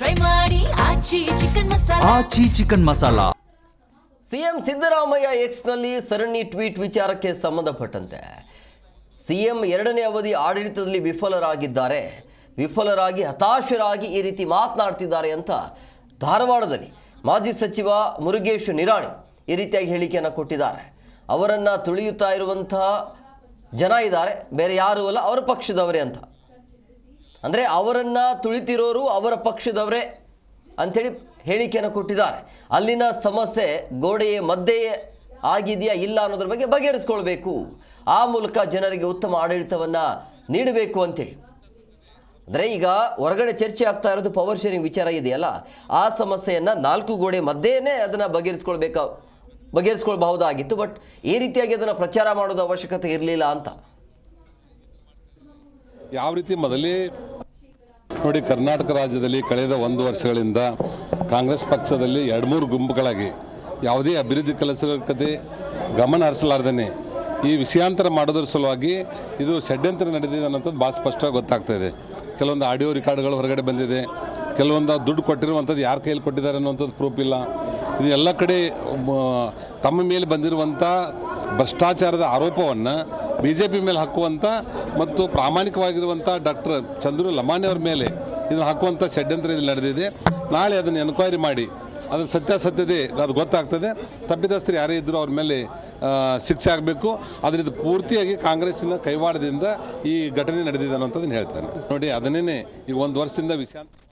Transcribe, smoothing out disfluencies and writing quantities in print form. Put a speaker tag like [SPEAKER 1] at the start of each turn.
[SPEAKER 1] Try ಮಾಡಿ ಆಚಿ chicken masala.
[SPEAKER 2] ಆಚಿ chicken masala.
[SPEAKER 3] CM Siddaramaiah ಎಕ್ಸ್ನಲ್ಲಿ ಸರಣಿ tweet ವಿಚಾರಕ್ಕೆ ಸಂಬಂಧಪಟ್ಟಂತೆ ಸಿಎಂ ಎರಡನೇ ಅವಧಿ ಆಡಳಿತದಲ್ಲಿ ವಿಫಲರಾಗಿ ಹತಾಶರಾಗಿ ಈ ರೀತಿ ಮಾತನಾಡ್ತಿದ್ದಾರೆ ಅಂತ ಧಾರವಾಡದಲ್ಲಿ ಮಾಜಿ ಸಚಿವ ಮುರುಗೇಶ್ ನಿರಾಣಿ ಈ ರೀತಿಯಾಗಿ ಹೇಳಿಕೆಯನ್ನು ಕೊಟ್ಟಿದ್ದಾರೆ. ಅವರನ್ನು ತುಳಿಯುತ್ತಾ ಇರುವಂತಹ ಜನ ಇದ್ದಾರೆ, ಬೇರೆ ಯಾರೂ ಅಲ್ಲ, ಅವರ ಪಕ್ಷದವರೇ ಅಂತ. ಅಂದರೆ ಅವರನ್ನು ತುಳಿತಿರೋರು ಅವರ ಪಕ್ಷದವರೇ ಅಂಥೇಳಿ ಹೇಳಿಕೆಯನ್ನು ಕೊಟ್ಟಿದ್ದಾರೆ. ಅಲ್ಲಿನ ಸಮಸ್ಯೆ ಗೋಡೆಯ ಮಧ್ಯೆ ಆಗಿದೆಯಾ ಇಲ್ಲ ಅನ್ನೋದ್ರ ಬಗ್ಗೆ ಬಗೆಹರಿಸ್ಕೊಳ್ಬೇಕು, ಆ ಮೂಲಕ ಜನರಿಗೆ ಉತ್ತಮ ಆಡಳಿತವನ್ನು ನೀಡಬೇಕು ಅಂತೇಳಿ. ಅಂದರೆ ಈಗ ಹೊರಗಡೆ ಚರ್ಚೆ ಆಗ್ತಾ ಇರೋದು ಪವರ್ ಶೇರಿಂಗ್ ವಿಚಾರ ಇದೆಯಲ್ಲ, ಆ ಸಮಸ್ಯೆಯನ್ನು 4 ಗೋಡೆ ಮಧ್ಯೆನೇ ಅದನ್ನು ಬಗೆಹರಿಸ್ಕೊಳ್ಬಹುದಾಗಿತ್ತು. ಬಟ್ ಈ ರೀತಿಯಾಗಿ ಅದನ್ನು ಪ್ರಚಾರ ಮಾಡೋದು ಅವಶ್ಯಕತೆ ಇರಲಿಲ್ಲ ಅಂತ.
[SPEAKER 4] ಯಾವ ರೀತಿ ಮೊದಲೇ ನೋಡಿ, ಕರ್ನಾಟಕ ರಾಜ್ಯದಲ್ಲಿ ಕಳೆದ 1 ವರ್ಷಗಳಿಂದ ಕಾಂಗ್ರೆಸ್ ಪಕ್ಷದಲ್ಲಿ 2-3 ಗುಂಪುಗಳಾಗಿ ಯಾವುದೇ ಅಭಿವೃದ್ಧಿ ಕೆಲಸಕ್ಕೆ ಗಮನ ಹರಿಸಲಾರ್ದೇ ಈ ವಿಷಯಾಂತರ ಮಾಡೋದ್ರ ಸಲುವಾಗಿ ಇದು ಷಡ್ಯಂತ್ರ ನಡೆದಿದೆ ಅನ್ನೋಂಥದ್ದು ಭಾಳ ಸ್ಪಷ್ಟವಾಗಿ ಗೊತ್ತಾಗ್ತಾ ಇದೆ. ಕೆಲವೊಂದು ಆಡಿಯೋ ರೆಕಾರ್ಡ್ಗಳು ಹೊರಗಡೆ ಬಂದಿದೆ, ಕೆಲವೊಂದು ದುಡ್ಡು ಕೊಟ್ಟಿರುವಂಥದ್ದು ಯಾರ ಕೈಯಲ್ಲಿ ಕೊಟ್ಟಿದ್ದಾರೆ ಅನ್ನುವಂಥದ್ದು ಪ್ರೂಫ್ ಇಲ್ಲ. ಇದು ಎಲ್ಲ ಕಡೆ ತಮ್ಮ ಮೇಲೆ ಬಂದಿರುವಂಥ ಭ್ರಷ್ಟಾಚಾರದ ಆರೋಪವನ್ನು BJP ಮೇಲೆ ಹಾಕುವಂಥ ಮತ್ತು ಪ್ರಾಮಾಣಿಕವಾಗಿರುವಂಥ ಡಾಕ್ಟರ್ ಚಂದ್ರು ಲಮಾಣಿ ಅವ್ರ ಮೇಲೆ ಇದನ್ನು ಹಾಕುವಂಥ ಷಡ್ಯಂತ್ರ ಇಲ್ಲಿ ನಡೆದಿದೆ. ನಾಳೆ ಅದನ್ನು ಎನ್ಕ್ವೈರಿ ಮಾಡಿ ಅದರ ಸತ್ಯಾಸತ್ಯತೆ ಅದು ಗೊತ್ತಾಗ್ತದೆ. ತಪ್ಪಿತಸ್ಥರು ಯಾರೇ ಇದ್ದರೂ ಅವ್ರ ಮೇಲೆ ಶಿಕ್ಷೆ ಆಗಬೇಕು. ಅದರಿಂದ ಪೂರ್ತಿಯಾಗಿ ಕಾಂಗ್ರೆಸ್ಸಿನ ಕೈವಾಡದಿಂದ ಈ ಘಟನೆ ನಡೆದಿದೆ ಅನ್ನೋಂಥದ್ದನ್ನು ಹೇಳ್ತಾನೆ. ನೋಡಿ, ಅದನ್ನೇ ಈಗ 1 ವರ್ಷದಿಂದ